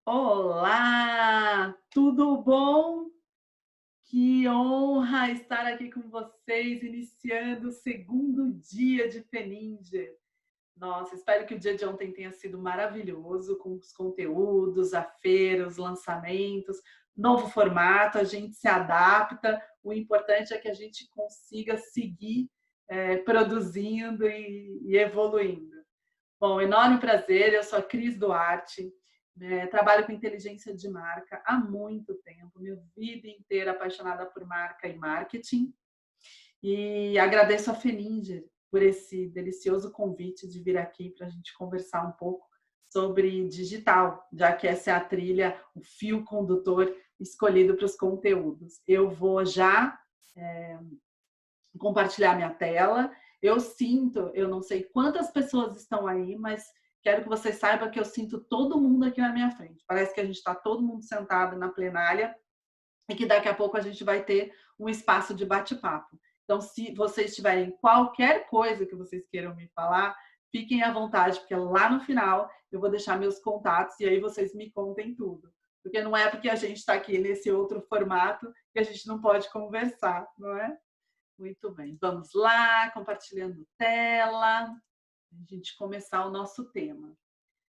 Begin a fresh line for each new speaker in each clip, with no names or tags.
Olá, tudo bom? Que honra estar aqui com vocês, iniciando o segundo dia de Feninger. Nossa, espero que o dia de ontem tenha sido maravilhoso, com os conteúdos, a feira, os lançamentos, novo formato, a gente se adapta. O importante é que a gente consiga seguir produzindo e evoluindo. Bom, enorme prazer, eu sou a Cris Duarte, trabalho com inteligência de marca há muito tempo, minha vida inteira apaixonada por marca e marketing, e agradeço a Feninger por esse delicioso convite de vir aqui para a gente conversar um pouco sobre digital, já que essa é a trilha, o fio condutor escolhido para os conteúdos. Eu vou já compartilhar minha tela. Eu sinto, eu não sei quantas pessoas estão aí, mas quero que você saiba que eu sinto todo mundo aqui na minha frente. Parece que a gente está todo mundo sentado na plenária e que daqui a pouco a gente vai ter um espaço de bate-papo. Então, se vocês tiverem qualquer coisa que vocês queiram me falar, fiquem à vontade, porque lá no final eu vou deixar meus contatos e aí vocês me contem tudo. Porque não é porque a gente está aqui nesse outro formato que a gente não pode conversar, não é? Muito bem, vamos lá, compartilhando tela, a gente começar o nosso tema.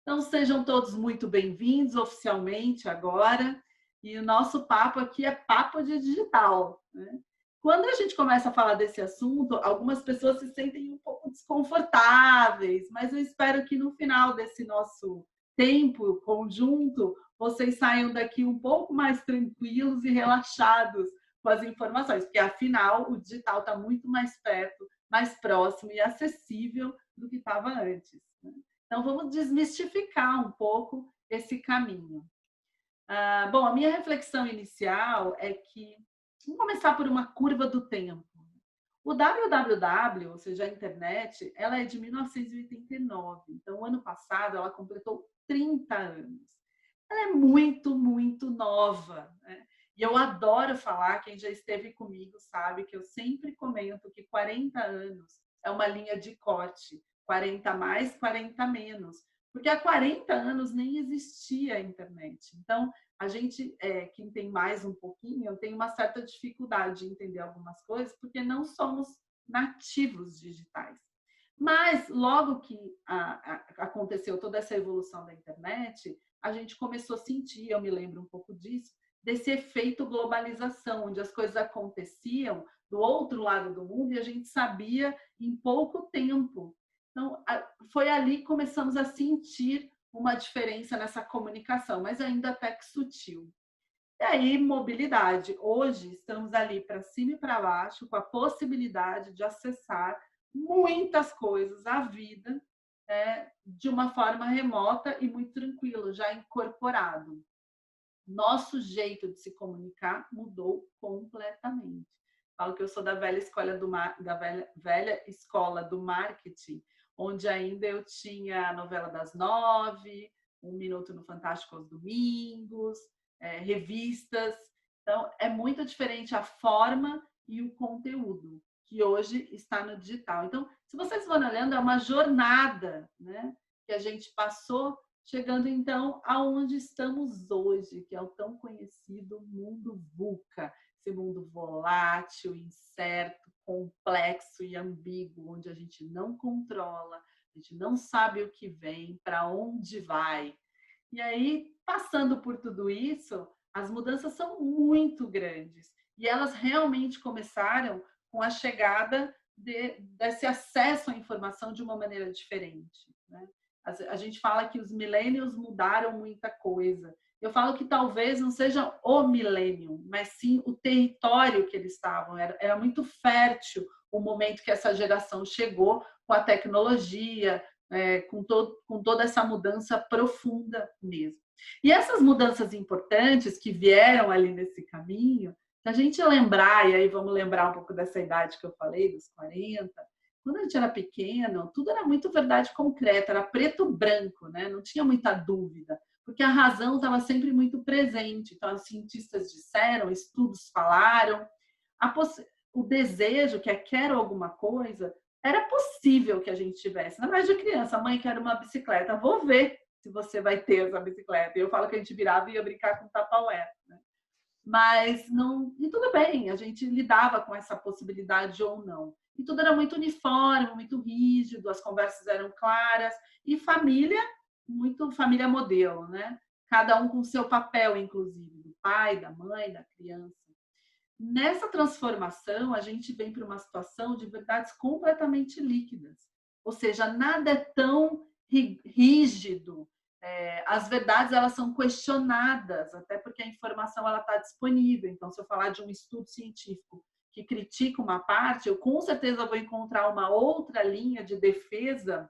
Então, sejam todos muito bem-vindos oficialmente agora, e o nosso papo aqui é papo de digital, né? Quando a gente começa a falar desse assunto, algumas pessoas se sentem um pouco desconfortáveis, mas eu espero que no final desse nosso tempo conjunto, vocês saiam daqui um pouco mais tranquilos e relaxados com as informações, porque afinal o digital está muito mais perto, mais próximo e acessível do que estava antes, né? Então vamos desmistificar um pouco esse caminho. Bom, a minha reflexão inicial é que vamos começar por uma curva do tempo. O www, ou seja, a internet, ela é de 1989. Então, o ano passado, ela completou 30 anos. Ela é muito, muito nova, né? E eu adoro falar, quem já esteve comigo sabe que eu sempre comento que 40 anos é uma linha de corte, 40 mais, 40 menos. Porque há 40 anos nem existia a internet. Então, a gente, quem tem mais um pouquinho, tem uma certa dificuldade de entender algumas coisas, porque não somos nativos digitais. Mas, logo que aconteceu toda essa evolução da internet, a gente começou a sentir, eu me lembro um pouco disso, desse efeito globalização, onde as coisas aconteciam do outro lado do mundo e a gente sabia em pouco tempo. Então, foi ali que começamos a sentir uma diferença nessa comunicação, mas ainda até que sutil. E aí, mobilidade. Hoje, estamos ali para cima e para baixo, com a possibilidade de acessar muitas coisas, a vida, de uma forma remota e muito tranquila, já incorporado. Nosso jeito de se comunicar mudou completamente. Falo que eu sou da velha escola velha escola do marketing, onde ainda eu tinha a novela das 9, um minuto no Fantástico aos domingos, revistas. Então, é muito diferente a forma e o conteúdo, que hoje está no digital. Então, se vocês vão olhando, é uma jornada, né, que a gente passou, chegando então aonde estamos hoje, que é o tão conhecido mundo VUCA, esse mundo volátil, incerto, complexo e ambíguo, onde a gente não controla, a gente não sabe o que vem, para onde vai. E aí, passando por tudo isso, as mudanças são muito grandes. E elas realmente começaram com a chegada desse acesso à informação de uma maneira diferente, né? A gente fala que os millennials mudaram muita coisa. Eu falo que talvez não seja o millennium, mas sim o território que eles estavam. Era muito fértil o momento que essa geração chegou com a tecnologia, com toda essa mudança profunda mesmo. E essas mudanças importantes que vieram ali nesse caminho, se a gente lembrar, e aí vamos lembrar um pouco dessa idade que eu falei, dos 40, quando a gente era pequeno, tudo era muito verdade concreta, era preto branco, né? Não tinha muita dúvida, porque a razão estava sempre muito presente. Então, os cientistas disseram, estudos falaram, o desejo, que é quero alguma coisa, era possível que a gente tivesse. Na verdade, de criança, a mãe quer uma bicicleta, vou ver se você vai ter essa bicicleta. E eu falo que a gente virava e ia brincar com Tupperware, né? Mas não, e tudo bem, a gente lidava com essa possibilidade ou não. E tudo era muito uniforme, muito rígido, as conversas eram claras e família, muito família modelo, né? Cada um com seu papel, inclusive, do pai, da mãe, da criança. Nessa transformação, a gente vem para uma situação de verdades completamente líquidas. Ou seja, nada é tão rígido. As verdades elas são questionadas, até porque a informação ela está disponível. Então, se eu falar de um estudo científico que critica uma parte, eu com certeza vou encontrar uma outra linha de defesa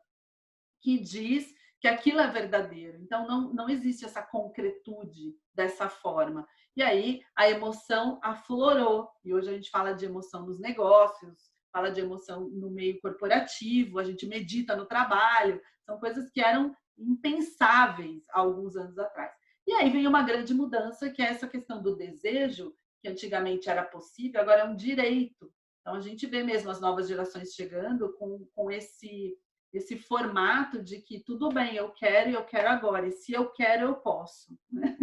que diz que aquilo é verdadeiro. Então, não existe essa concretude dessa forma. E aí, a emoção aflorou. E hoje a gente fala de emoção nos negócios, fala de emoção no meio corporativo, a gente medita no trabalho. São coisas que eram impensáveis há alguns anos atrás. E aí vem uma grande mudança, que é essa questão do desejo, que antigamente era possível, agora é um direito. Então, a gente vê mesmo as novas gerações chegando com esse formato de que tudo bem, eu quero e eu quero agora, e se eu quero, eu posso. Né?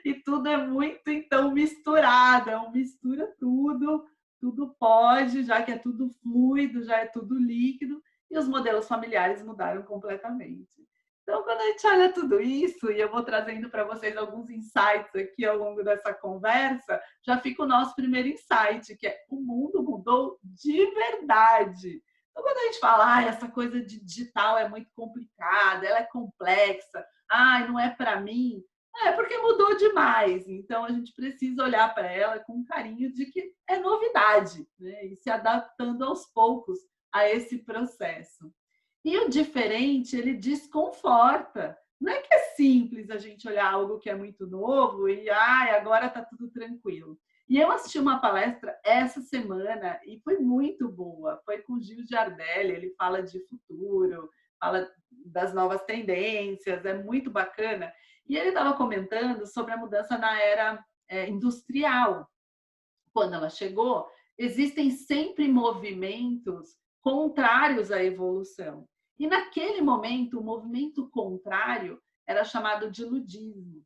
E tudo é muito, então, misturado, é um mistura tudo pode, já que é tudo fluido, já é tudo líquido, e os modelos familiares mudaram completamente. Então, quando a gente olha tudo isso, e eu vou trazendo para vocês alguns insights aqui ao longo dessa conversa, já fica o nosso primeiro insight, que é o mundo mudou de verdade. Então, quando a gente fala, essa coisa de digital é muito complicada, ela é complexa, não é para mim, porque mudou demais. Então, a gente precisa olhar para ela com carinho de que é novidade, né? E se adaptando aos poucos a esse processo. E o diferente, ele desconforta. Não é que é simples a gente olhar algo que é muito novo e agora está tudo tranquilo. E eu assisti uma palestra essa semana e foi muito boa. Foi com o Gil Giardelli, ele fala de futuro, fala das novas tendências, é muito bacana. E ele estava comentando sobre a mudança na era industrial. Quando ela chegou, existem sempre movimentos contrários à evolução. E naquele momento, o movimento contrário era chamado de ludismo.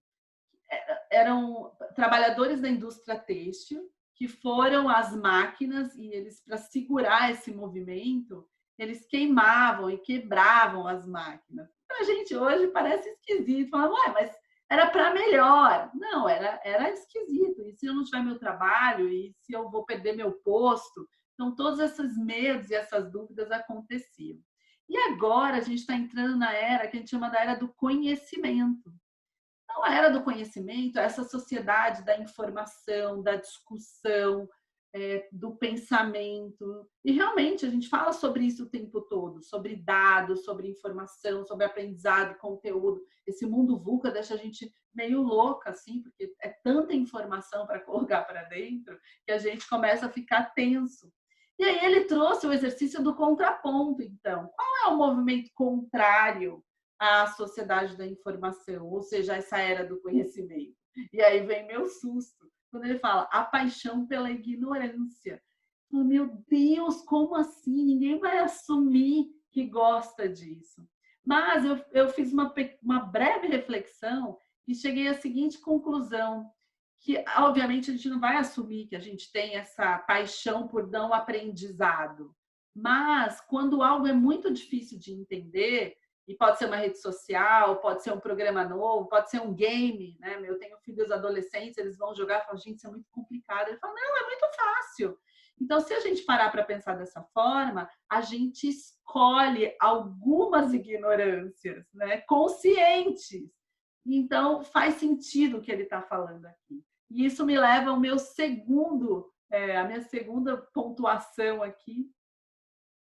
Eram trabalhadores da indústria têxtil que foram às máquinas e eles, para segurar esse movimento, eles queimavam e quebravam as máquinas. Então, a gente hoje parece esquisito, falando, mas era para melhor. Não, era esquisito. E se eu não tiver meu trabalho? E se eu vou perder meu posto? Então, todos esses medos e essas dúvidas aconteciam. E agora a gente está entrando na era que a gente chama da era do conhecimento. Então, a era do conhecimento é essa sociedade da informação, da discussão, do pensamento. E realmente a gente fala sobre isso o tempo todo, sobre dados, sobre informação, sobre aprendizado, conteúdo. Esse mundo VUCA deixa a gente meio louca, assim, porque é tanta informação para colocar para dentro que a gente começa a ficar tenso. E aí ele trouxe o exercício do contraponto, então. Qual é o movimento contrário à sociedade da informação, ou seja, essa era do conhecimento? E aí vem meu susto, quando ele fala a paixão pela ignorância. Oh, meu Deus, como assim? Ninguém vai assumir que gosta disso. Mas eu fiz uma breve reflexão e cheguei à seguinte conclusão, que obviamente a gente não vai assumir que a gente tem essa paixão por não aprendizado, mas quando algo é muito difícil de entender, e pode ser uma rede social, pode ser um programa novo, pode ser um game, né? Eu tenho filhos adolescentes, eles vão jogar e falam, gente, isso é muito complicado. Ele fala, não, é muito fácil. Então, se a gente parar para pensar dessa forma, a gente escolhe algumas ignorâncias, né? Conscientes. Então, faz sentido o que ele está falando aqui. E isso me leva ao meu a minha segunda pontuação aqui,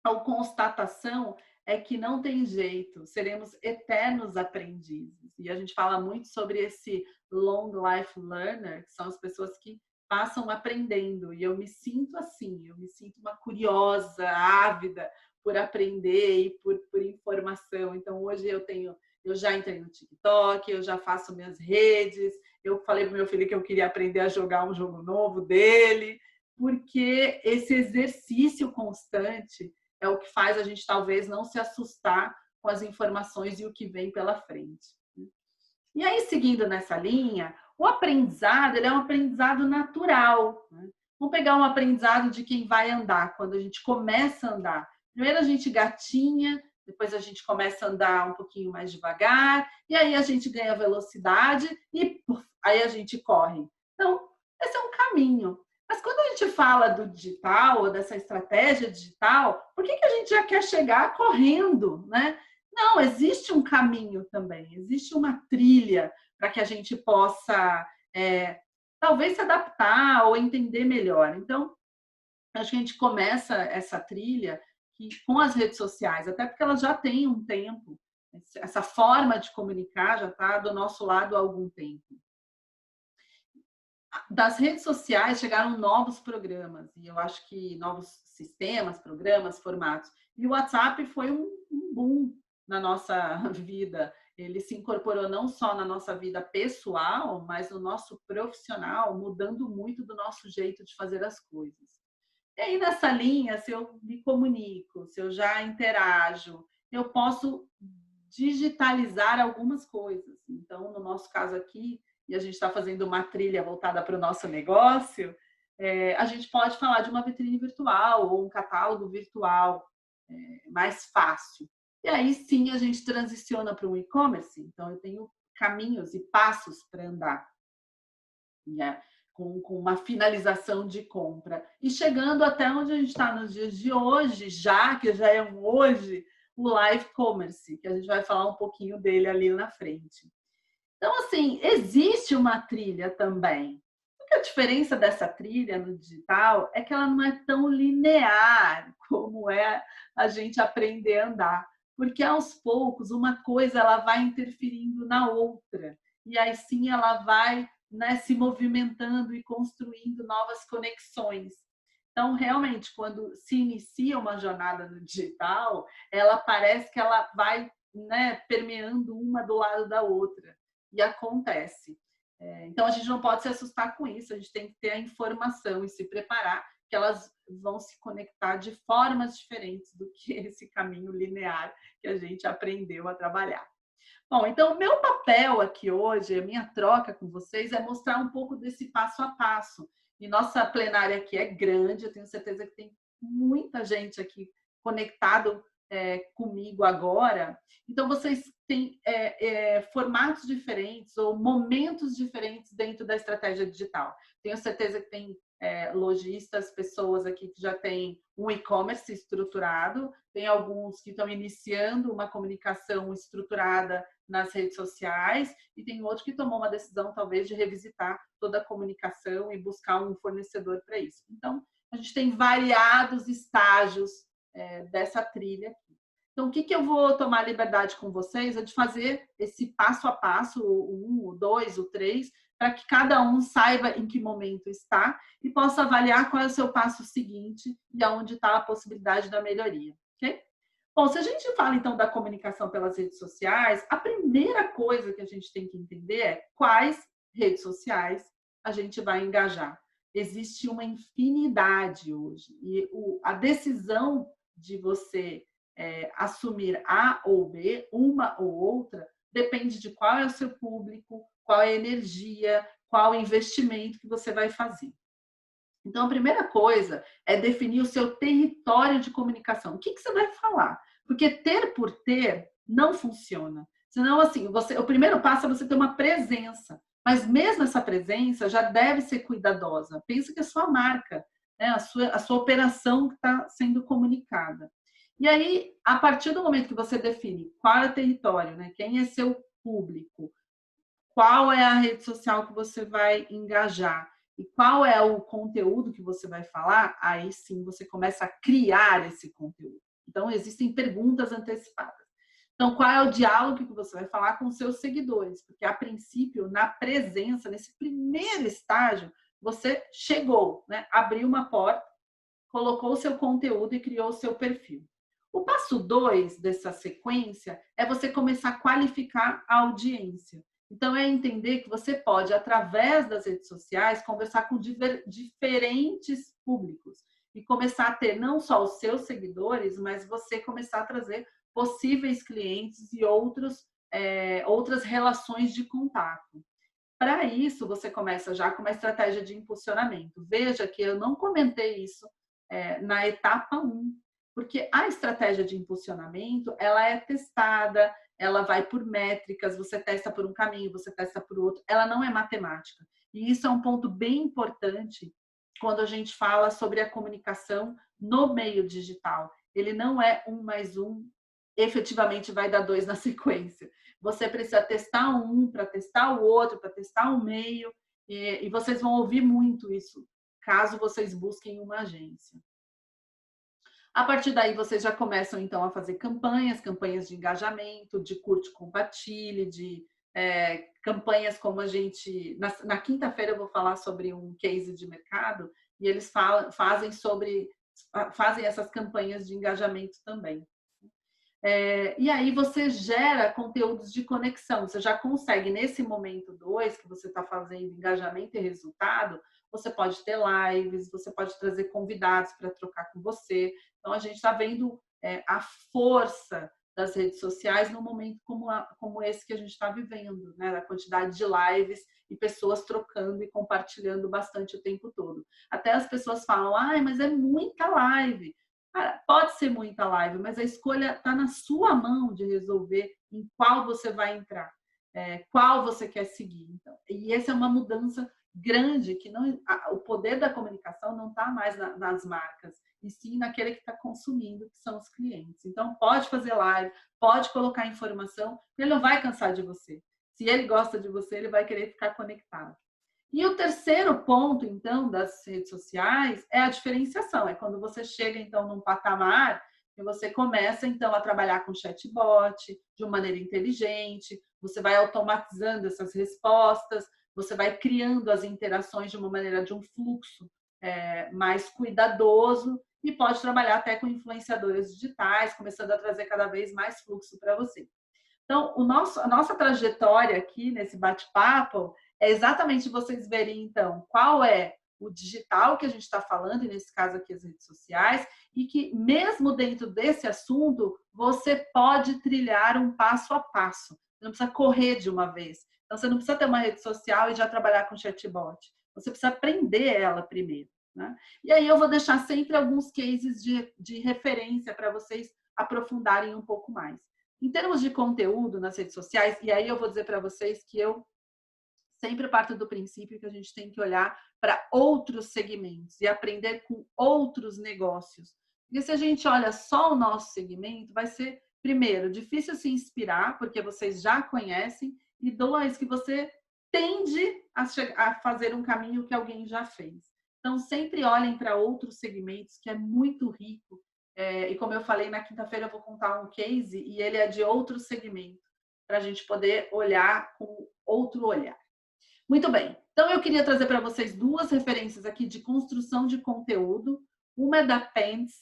a constatação é que não tem jeito, seremos eternos aprendizes. E a gente fala muito sobre esse long life learner, que são as pessoas que passam aprendendo. E eu me sinto assim, eu me sinto uma curiosa, ávida por aprender e por informação. Então, hoje eu já entrei no TikTok, eu já faço minhas redes, eu falei para o meu filho que eu queria aprender a jogar um jogo novo dele, porque esse exercício constante é o que faz a gente talvez não se assustar com as informações e o que vem pela frente. E aí, seguindo nessa linha, o aprendizado ele é um aprendizado natural. Né? Vamos pegar um aprendizado de quem vai andar, quando a gente começa a andar. Primeiro a gente gatinha, depois a gente começa a andar um pouquinho mais devagar, e aí a gente ganha velocidade e aí a gente corre. Então, esse é um caminho. Mas quando a gente fala do digital, ou dessa estratégia digital, por que a gente já quer chegar correndo, né? Não, existe um caminho também, existe uma trilha para que a gente possa, talvez, se adaptar ou entender melhor. Então, acho que a gente começa essa trilha com as redes sociais, até porque elas já têm um tempo, essa forma de comunicar já está do nosso lado há algum tempo. Das redes sociais chegaram novos programas, e eu acho que novos sistemas, programas, formatos. E o WhatsApp foi um boom na nossa vida. Ele se incorporou não só na nossa vida pessoal, mas no nosso profissional, mudando muito do nosso jeito de fazer as coisas. E aí, nessa linha, se eu me comunico, se eu já interajo, eu posso digitalizar algumas coisas. Então, no nosso caso aqui, e a gente está fazendo uma trilha voltada para o nosso negócio, a gente pode falar de uma vitrine virtual ou um catálogo virtual mais fácil. E aí sim a gente transiciona para um e-commerce. Então, eu tenho caminhos e passos para andar, né? Com uma finalização de compra. E chegando até onde a gente está nos dias de hoje, que já é um hoje, o live commerce, que a gente vai falar um pouquinho dele ali na frente. Então, assim, existe uma trilha também. A diferença dessa trilha no digital é que ela não é tão linear como é a gente aprender a andar. Porque aos poucos uma coisa ela vai interferindo na outra. E aí sim ela vai, né, se movimentando e construindo novas conexões. Então, realmente, quando se inicia uma jornada no digital, ela parece que ela vai, né, permeando uma do lado da outra. E acontece. Então, a gente não pode se assustar com isso, a gente tem que ter a informação e se preparar, que elas vão se conectar de formas diferentes do que esse caminho linear que a gente aprendeu a trabalhar. Bom, então, o meu papel aqui hoje, a minha troca com vocês, é mostrar um pouco desse passo a passo. E nossa plenária aqui é grande, eu tenho certeza que tem muita gente aqui conectado comigo agora. Então, vocês têm formatos diferentes ou momentos diferentes dentro da estratégia digital. Tenho certeza que tem lojistas, pessoas aqui que já têm um e-commerce estruturado, tem alguns que estão iniciando uma comunicação estruturada nas redes sociais e tem outro que tomou uma decisão talvez de revisitar toda a comunicação e buscar um fornecedor para isso. Então, a gente tem variados estágios dessa trilha aqui. Então, o que eu vou tomar liberdade com vocês é de fazer esse passo a passo, o 1, o 2, o 3, para que cada um saiba em que momento está e possa avaliar qual é o seu passo seguinte e aonde está a possibilidade da melhoria, ok? Bom, se a gente fala então da comunicação pelas redes sociais, a primeira coisa que a gente tem que entender é quais redes sociais a gente vai engajar. Existe uma infinidade hoje e a decisão de você assumir A ou B, uma ou outra, depende de qual é o seu público, qual é a energia, qual é o investimento que você vai fazer. Então, a primeira coisa é definir o seu território de comunicação. O que você vai falar? Porque ter por ter não funciona. Senão, assim, o primeiro passo é você ter uma presença. Mas mesmo essa presença já deve ser cuidadosa. Pensa que é a sua marca, né? a sua operação que está sendo comunicada. E aí, a partir do momento que você define qual é o território, né? Quem é seu público, qual é a rede social que você vai engajar e qual é o conteúdo que você vai falar, aí sim você começa a criar esse conteúdo. Então, existem perguntas antecipadas. Então, qual é o diálogo que você vai falar com seus seguidores? Porque, a princípio, na presença, nesse primeiro estágio, você chegou, né? Abriu uma porta, colocou o seu conteúdo e criou o seu perfil. O passo 2 dessa sequência é você começar a qualificar a audiência. Então, é entender que você pode, através das redes sociais, conversar com diferentes públicos e começar a ter não só os seus seguidores, mas você começar a trazer possíveis clientes e outras relações de contato. Para isso, você começa já com uma estratégia de impulsionamento. Veja que eu não comentei isso na etapa 1, porque a estratégia de impulsionamento, ela é testada, ela vai por métricas, você testa por um caminho, você testa por outro, ela não é matemática. E isso é um ponto bem importante quando a gente fala sobre a comunicação no meio digital. Ele não é 1 mais 1, efetivamente vai dar 2 na sequência. Você precisa testar um para testar o outro, para testar o meio, e vocês vão ouvir muito isso, caso vocês busquem uma agência. A partir daí, vocês já começam, então, a fazer campanhas de engajamento, de curte, compartilhe, de campanhas como a gente... Na quinta-feira eu vou falar sobre um case de mercado, e eles fazem essas campanhas de engajamento também. E aí você gera conteúdos de conexão. Você já consegue, nesse momento 2, que você está fazendo engajamento e resultado, você pode ter lives, você pode trazer convidados para trocar com você. Então, a gente está vendo a força das redes sociais num momento como esse que a gente está vivendo, né? A quantidade de lives e pessoas trocando e compartilhando bastante o tempo todo. Até as pessoas falam, mas é muita live. Cara, pode ser muita live, mas a escolha está na sua mão de resolver em qual você vai entrar, qual você quer seguir. Então, e essa é uma mudança grande, que o poder da comunicação não está mais nas marcas, e sim naquele que está consumindo, que são os clientes. Então, pode fazer live, pode colocar informação, ele não vai cansar de você. Se ele gosta de você, ele vai querer ficar conectado. E o terceiro ponto, então, das redes sociais é a diferenciação. É quando você chega, então, num patamar e você começa, então, a trabalhar com chatbot de uma maneira inteligente, você vai automatizando essas respostas, você vai criando as interações de uma maneira de um fluxo mais cuidadoso, e pode trabalhar até com influenciadores digitais, começando a trazer cada vez mais fluxo para você. Então, a nossa trajetória aqui nesse bate-papo é exatamente vocês verem, então, qual é o digital que a gente está falando, e nesse caso aqui as redes sociais, e que mesmo dentro desse assunto, você pode trilhar um passo a passo. Você não precisa correr de uma vez. Então, você não precisa ter uma rede social e já trabalhar com chatbot. Você precisa aprender ela primeiro, né? E aí eu vou deixar sempre alguns cases de referência para vocês aprofundarem um pouco mais. Em termos de conteúdo nas redes sociais, e aí eu vou dizer para vocês que eu sempre parto do princípio que a gente tem que olhar para outros segmentos e aprender com outros negócios. Porque se a gente olha só o nosso segmento, vai ser, primeiro, difícil se inspirar, porque vocês já conhecem, e dois, que você tende a fazer um caminho que alguém já fez. Então, sempre olhem para outros segmentos, que é muito rico. E como eu falei, na quinta-feira eu vou contar um case, e ele é de outro segmento, para a gente poder olhar com outro olhar. Muito bem, então eu queria trazer para vocês 2 referências aqui de construção de conteúdo. Uma é da Pants,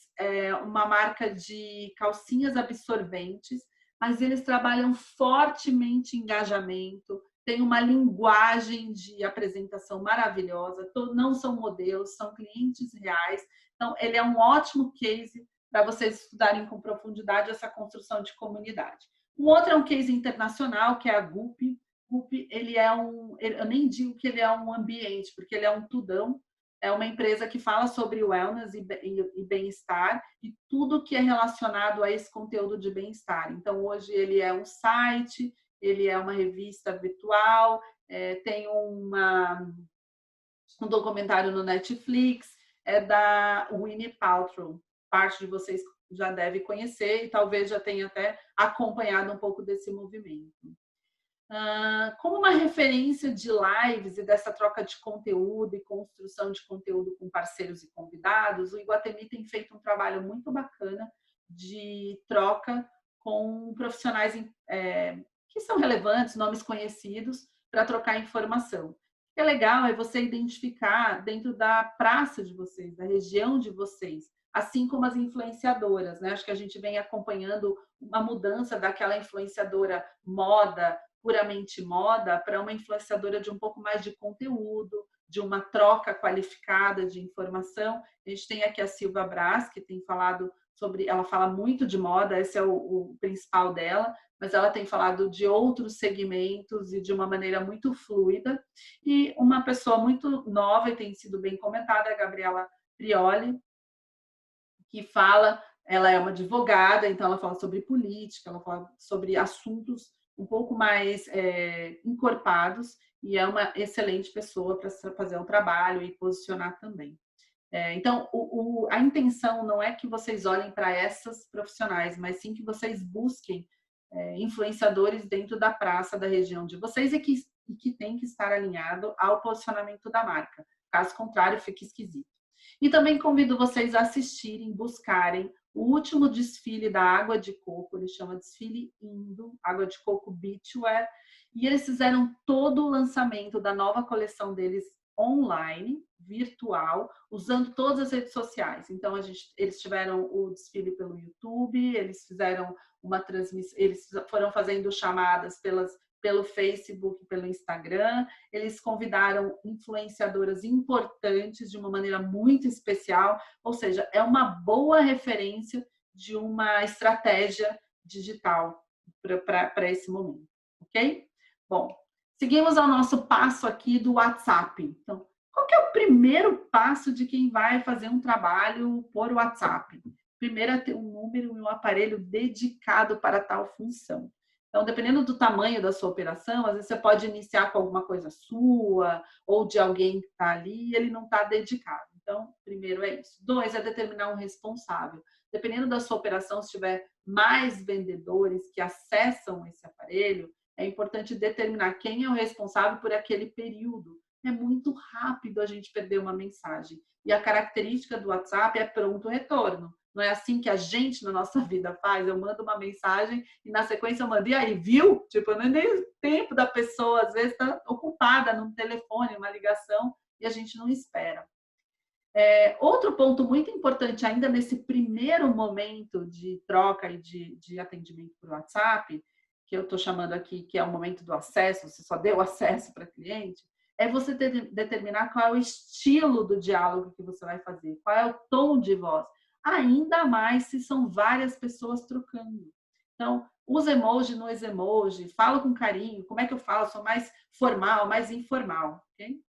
uma marca de calcinhas absorventes, mas eles trabalham fortemente em engajamento, tem uma linguagem de apresentação maravilhosa, não são modelos, são clientes reais. Então, ele é um ótimo case para vocês estudarem com profundidade essa construção de comunidade. Um outro é um case internacional, que é a Gup. Ele é eu nem digo que ele é um ambiente, porque ele é um tudão. É uma empresa que fala sobre wellness e bem-estar e tudo que é relacionado a esse conteúdo de bem-estar. Então, hoje ele é um site, ele é uma revista virtual, tem um documentário no Netflix, é da Winnie Paltrow. Parte de vocês já deve conhecer e talvez já tenha até acompanhado um pouco desse movimento. Como uma referência de lives e dessa troca de conteúdo e construção de conteúdo com parceiros e convidados, o Iguatemi tem feito um trabalho muito bacana de troca com profissionais que são relevantes, nomes conhecidos, para trocar informação. O que é legal é você identificar dentro da praça de vocês, da região de vocês, assim como as influenciadoras, né? Acho que a gente vem acompanhando uma mudança daquela influenciadora moda, puramente moda, para uma influenciadora de um pouco mais de conteúdo, de uma troca qualificada de informação. A gente tem aqui a Silva Brás, que tem falado ela fala muito de moda, esse é o principal dela, mas ela tem falado de outros segmentos e de uma maneira muito fluida. E uma pessoa muito nova e tem sido bem comentada é a Gabriela Prioli, que fala, ela é uma advogada, então ela fala sobre política, ela fala sobre assuntos um pouco mais encorpados, e é uma excelente pessoa para fazer um trabalho e posicionar também. Então, a intenção não é que vocês olhem para essas profissionais, mas sim que vocês busquem influenciadores dentro da praça da região de vocês e que tem que estar alinhado ao posicionamento da marca. Caso contrário, fica esquisito. E também convido vocês a assistirem, buscarem o último desfile da Água de Coco, ele chama Desfile Indo, Água de Coco Beachwear, e eles fizeram todo o lançamento da nova coleção deles online, virtual, usando todas as redes sociais. Então, eles tiveram o desfile pelo YouTube, eles fizeram uma transmissão, eles foram fazendo chamadas pelo Facebook, pelo Instagram, eles convidaram influenciadoras importantes de uma maneira muito especial, ou seja, é uma boa referência de uma estratégia digital para esse momento, ok? Bom, seguimos ao nosso passo aqui do WhatsApp. Então, qual que é o primeiro passo de quem vai fazer um trabalho por WhatsApp? Primeiro é ter um número e um aparelho dedicado para tal função. Então, dependendo do tamanho da sua operação, às vezes você pode iniciar com alguma coisa sua ou de alguém que está ali e ele não está dedicado. Então, primeiro é isso. 2 é determinar um responsável. Dependendo da sua operação, se tiver mais vendedores que acessam esse aparelho, é importante determinar quem é o responsável por aquele período. É muito rápido a gente perder uma mensagem. E a característica do WhatsApp é pronto retorno. Não é assim que a gente na nossa vida faz. Eu mando uma mensagem e na sequência eu mando, e aí, viu? Tipo, não é nem o tempo da pessoa, às vezes está ocupada num telefone, uma ligação, e a gente não espera. Outro ponto muito importante ainda nesse primeiro momento de troca e de atendimento por WhatsApp, que eu estou chamando aqui, que é o momento do acesso, você só deu acesso para cliente, é você determinar qual é o estilo do diálogo que você vai fazer, qual é o tom de voz. Ainda mais se são várias pessoas trocando. Então, usa emoji, não usa emoji, fala com carinho, como é que eu falo? Sou mais formal, mais informal, ok?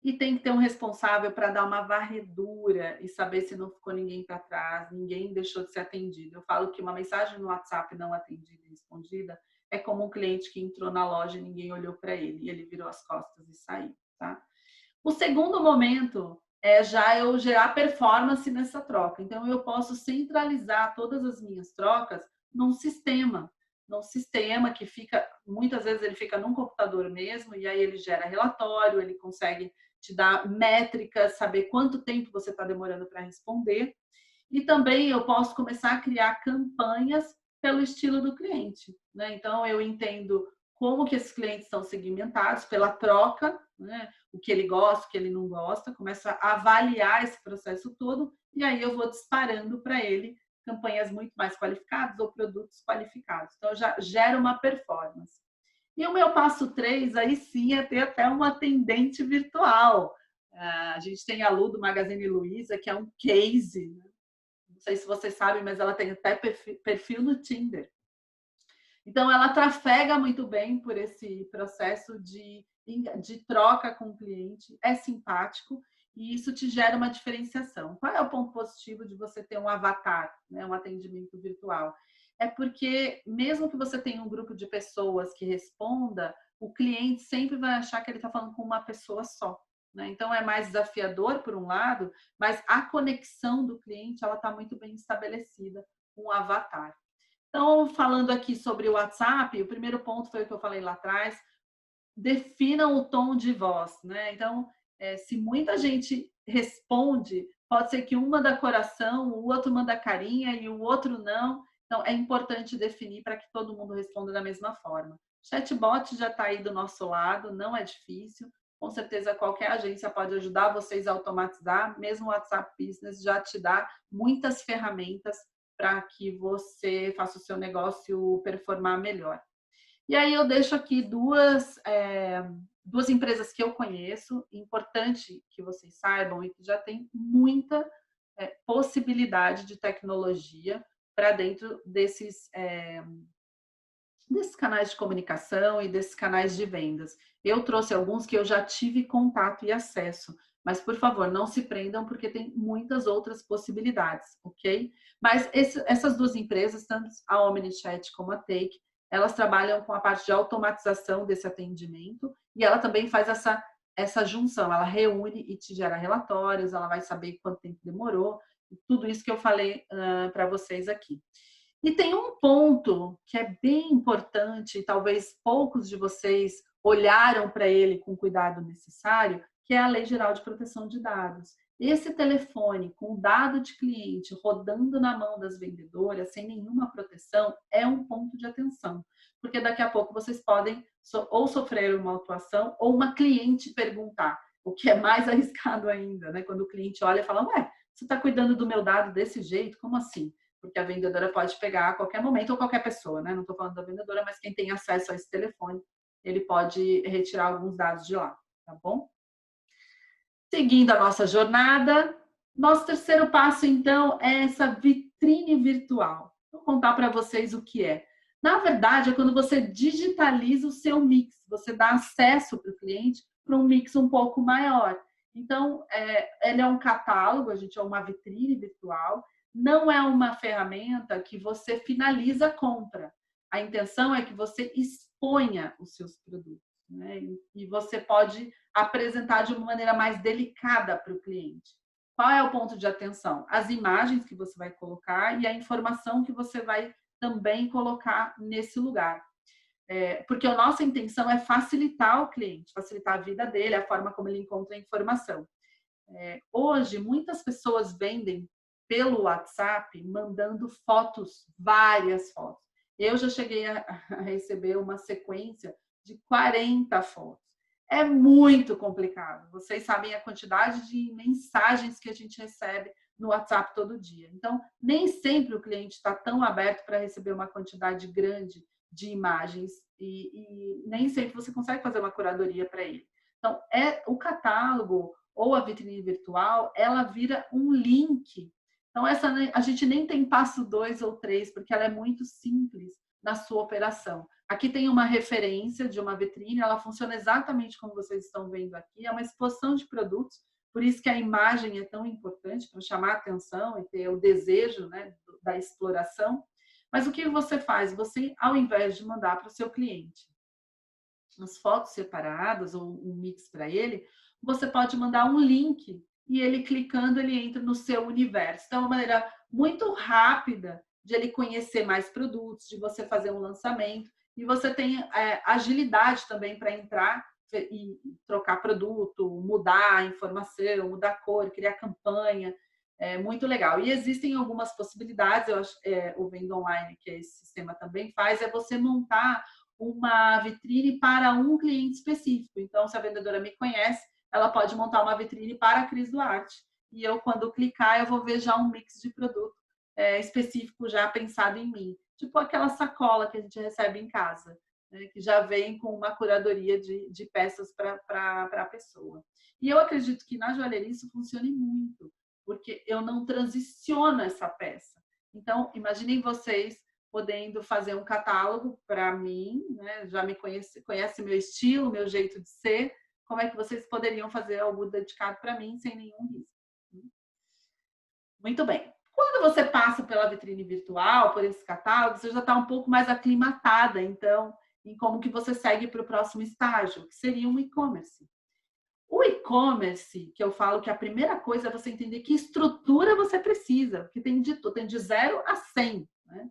E tem que ter um responsável para dar uma varredura e saber se não ficou ninguém para trás, ninguém deixou de ser atendido. Eu falo que uma mensagem no WhatsApp não atendida e respondida é como um cliente que entrou na loja e ninguém olhou para ele, e ele virou as costas e saiu, tá? O segundo momento é já eu gerar performance nessa troca. Então, eu posso centralizar todas as minhas trocas num sistema que fica, muitas vezes ele fica num computador mesmo, e aí ele gera relatório, ele consegue te dar métricas, saber quanto tempo você está demorando para responder. E também eu posso começar a criar campanhas pelo estilo do cliente, né? Então, eu entendo como que esses clientes estão segmentados pela troca, né? O que ele gosta, o que ele não gosta, começo a avaliar esse processo todo e aí eu vou disparando para ele campanhas muito mais qualificadas ou produtos qualificados. Então, já gera uma performance. E o meu passo 3, aí sim, é ter até uma atendente virtual. A gente tem a Lu do Magazine Luiza, que é um case, né? Não sei se vocês sabem, mas ela tem até perfil no Tinder. Então, ela trafega muito bem por esse processo de troca com o cliente, é simpático e isso te gera uma diferenciação. Qual é o ponto positivo de você ter um avatar, né, um atendimento virtual? É porque, mesmo que você tenha um grupo de pessoas que responda, o cliente sempre vai achar que ele está falando com uma pessoa só. Né? Então, é mais desafiador, por um lado, mas a conexão do cliente ela está muito bem estabelecida com o avatar. Então, falando aqui sobre o WhatsApp, o primeiro ponto foi o que eu falei lá atrás, definam o tom de voz, né? Então, se muita gente responde, pode ser que um manda coração, o outro manda carinha e o outro não. Então, é importante definir para que todo mundo responda da mesma forma. Chatbot já está aí do nosso lado, não é difícil. Com certeza, qualquer agência pode ajudar vocês a automatizar. Mesmo o WhatsApp Business já te dá muitas ferramentas para que você faça o seu negócio performar melhor. E aí eu deixo aqui duas empresas que eu conheço, importante que vocês saibam e que já tem muita possibilidade de tecnologia para dentro desses canais de comunicação e desses canais de vendas. Eu trouxe alguns que eu já tive contato e acesso, mas por favor, não se prendam porque tem muitas outras possibilidades, ok? Mas essas duas empresas, tanto a OmniChat como a Take, elas trabalham com a parte de automatização desse atendimento e ela também faz essa junção, ela reúne e te gera relatórios, ela vai saber quanto tempo demorou, tudo isso que eu falei para vocês aqui. E tem um ponto que é bem importante, talvez poucos de vocês olharam para ele com o cuidado necessário, que é a Lei Geral de Proteção de Dados. Esse telefone com o dado de cliente rodando na mão das vendedoras, sem nenhuma proteção, é um ponto de atenção. Porque daqui a pouco vocês podem ou sofrer uma autuação ou uma cliente perguntar, o que é mais arriscado ainda, né? Quando o cliente olha e fala, ué, você está cuidando do meu dado desse jeito? Como assim? Porque a vendedora pode pegar a qualquer momento, ou qualquer pessoa, né? Não estou falando da vendedora, mas quem tem acesso a esse telefone, ele pode retirar alguns dados de lá, tá bom? Seguindo a nossa jornada, nosso terceiro passo, então, é essa vitrine virtual. Vou contar para vocês o que é. Na verdade, é quando você digitaliza o seu mix, você dá acesso para o cliente para um mix um pouco maior. Então, ele é um catálogo, a gente é uma vitrine virtual, não é uma ferramenta que você finaliza a compra. A intenção é que você exponha os seus produtos, né? E você pode apresentar de uma maneira mais delicada para o cliente. Qual é o ponto de atenção? As imagens que você vai colocar e a informação que você vai também colocar nesse lugar. Porque a nossa intenção é facilitar o cliente, facilitar a vida dele, a forma como ele encontra a informação. Hoje, muitas pessoas vendem pelo WhatsApp, mandando fotos, várias fotos. Eu já cheguei a receber uma sequência de 40 fotos. É muito complicado. Vocês sabem a quantidade de mensagens que a gente recebe no WhatsApp todo dia. Então, nem sempre o cliente está tão aberto para receber uma quantidade grande de imagens e nem sempre você consegue fazer uma curadoria para ele. Então, o catálogo ou a vitrine virtual, ela vira um link. Então, a gente nem tem passo 2 ou 3, porque ela é muito simples na sua operação. Aqui tem uma referência de uma vitrine, ela funciona exatamente como vocês estão vendo aqui, é uma exposição de produtos, por isso que a imagem é tão importante para chamar a atenção e ter o desejo, né, da exploração. Mas o que você faz? Você, ao invés de mandar para o seu cliente as fotos separadas ou um mix para ele, você pode mandar um link e ele clicando, ele entra no seu universo. Então, é uma maneira muito rápida de ele conhecer mais produtos, de você fazer um lançamento e você tem agilidade também para entrar e trocar produto, mudar a informação, mudar a cor, criar campanha. É muito legal. E existem algumas possibilidades, eu acho, o Venda Online, que esse sistema também faz, é você montar uma vitrine para um cliente específico. Então, se a vendedora me conhece, ela pode montar uma vitrine para a Cris Duarte. E eu, quando clicar, eu vou ver já um mix de produto específico já pensado em mim. Tipo aquela sacola que a gente recebe em casa, né, que já vem com uma curadoria de peças para a pessoa. E eu acredito que na joalheria isso funcione muito, porque eu não transiciono essa peça. Então, imaginem vocês podendo fazer um catálogo para mim, né? Já me conhece meu estilo, meu jeito de ser. Como é que vocês poderiam fazer algo dedicado para mim sem nenhum risco? Muito bem. Quando você passa pela vitrine virtual, por esse catálogo, você já está um pouco mais aclimatada, então, em como que você segue para o próximo estágio, que seria um e-commerce. O e-commerce, que eu falo que a primeira coisa é você entender que estrutura você precisa, porque tem de tudo, tem de 0 a 100, né?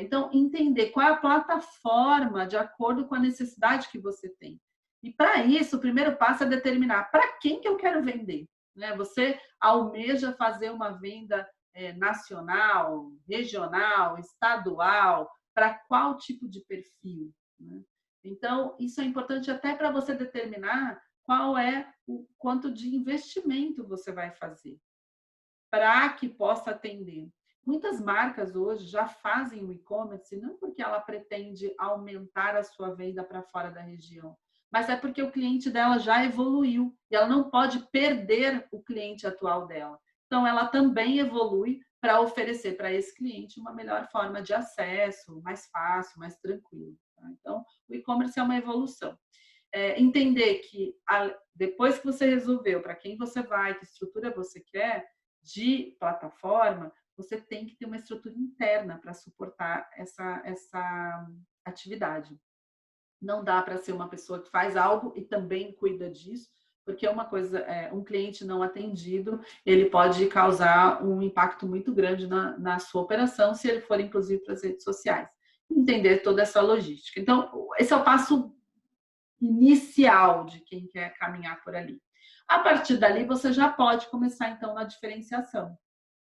Então, entender qual é a plataforma de acordo com a necessidade que você tem. E para isso, o primeiro passo é determinar para quem que eu quero vender, né? Você almeja fazer uma venda nacional, regional, estadual, para qual tipo de perfil, né? Então, isso é importante até para você determinar qual é o quanto de investimento você vai fazer para que possa atender. Muitas marcas hoje já fazem o e-commerce não porque ela pretende aumentar a sua venda para fora da região, mas é porque o cliente dela já evoluiu e ela não pode perder o cliente atual dela. Então, ela também evolui para oferecer para esse cliente uma melhor forma de acesso, mais fácil, mais tranquilo. Tá? Então, o e-commerce é uma evolução. Entender que depois que você resolveu para quem você vai, que estrutura você quer de plataforma, você tem que ter uma estrutura interna para suportar essa atividade. Não dá para ser uma pessoa que faz algo e também cuida disso, porque uma coisa, um cliente não atendido, ele pode causar um impacto muito grande na sua operação, se ele for inclusive para as redes sociais. Entender toda essa logística. Então, esse é o passo inicial de quem quer caminhar por ali. A partir dali, você já pode começar, então, na diferenciação.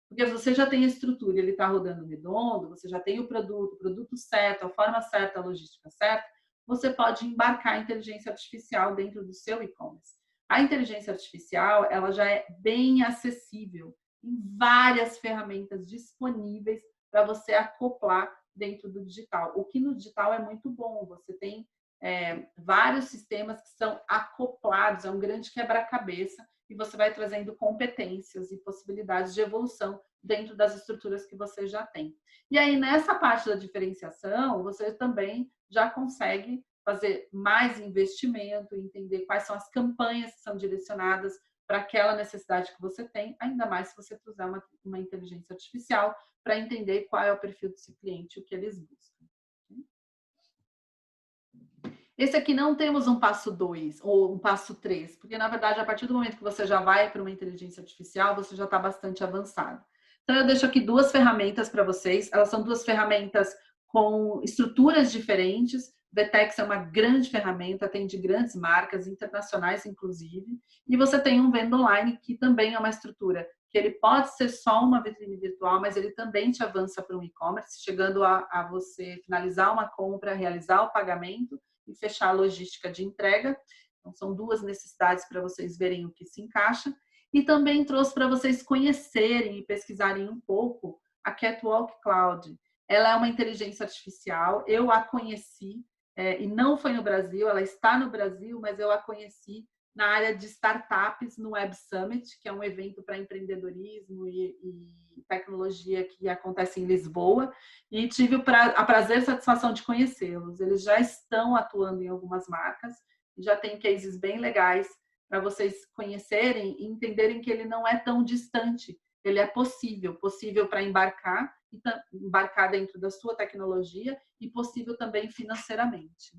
Porque você já tem a estrutura, ele está rodando redondo, você já tem o produto certo, a forma certa, a logística certa, você pode embarcar a inteligência artificial dentro do seu e-commerce. A inteligência artificial, ela já é bem acessível em várias ferramentas disponíveis para você acoplar dentro do digital. O que no digital é muito bom, você tem vários sistemas que são acoplados, é um grande quebra-cabeça, e você vai trazendo competências e possibilidades de evolução dentro das estruturas que você já tem. E aí, nessa parte da diferenciação, você também já consegue fazer mais investimento, entender quais são as campanhas que são direcionadas para aquela necessidade que você tem, ainda mais se você usar uma inteligência artificial para entender qual é o perfil desse cliente e o que eles buscam. Esse aqui não temos um passo 2 ou um passo 3, porque na verdade, a partir do momento que você já vai para uma inteligência artificial, você já está bastante avançado. Então, eu deixo aqui 2 ferramentas para vocês. Elas são 2 ferramentas com estruturas diferentes. Vertex é uma grande ferramenta, atende grandes marcas, internacionais inclusive. E você tem um Venda Online, que também é uma estrutura que ele pode ser só uma vitrine virtual, mas ele também te avança para um e-commerce, chegando a você finalizar uma compra, realizar o pagamento e fechar a logística de entrega. Então, são 2 necessidades para vocês verem o que se encaixa. E também trouxe para vocês conhecerem e pesquisarem um pouco a Catwalk Cloud. Ela é uma inteligência artificial, eu a conheci, e não foi no Brasil, ela está no Brasil, mas eu a conheci na área de startups no Web Summit, que é um evento para empreendedorismo e tecnologia que acontece em Lisboa, e tive a prazer e satisfação de conhecê-los. Eles já estão atuando em algumas marcas, já tem cases bem legais para vocês conhecerem e entenderem que ele não é tão distante, ele é possível para embarcar dentro da sua tecnologia e possível também financeiramente.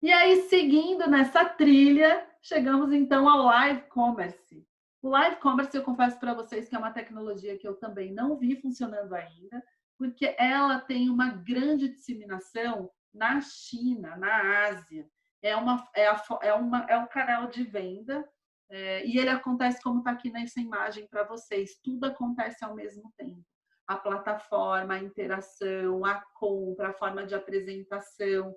E aí, seguindo nessa trilha, chegamos então ao Live Commerce. O Live Commerce, eu confesso para vocês que é uma tecnologia que eu também não vi funcionando ainda, porque ela tem uma grande disseminação na China, na Ásia. É um canal de venda, e ele acontece como está aqui nessa imagem para vocês. Tudo acontece ao mesmo tempo. A plataforma, a interação, a compra, a forma de apresentação,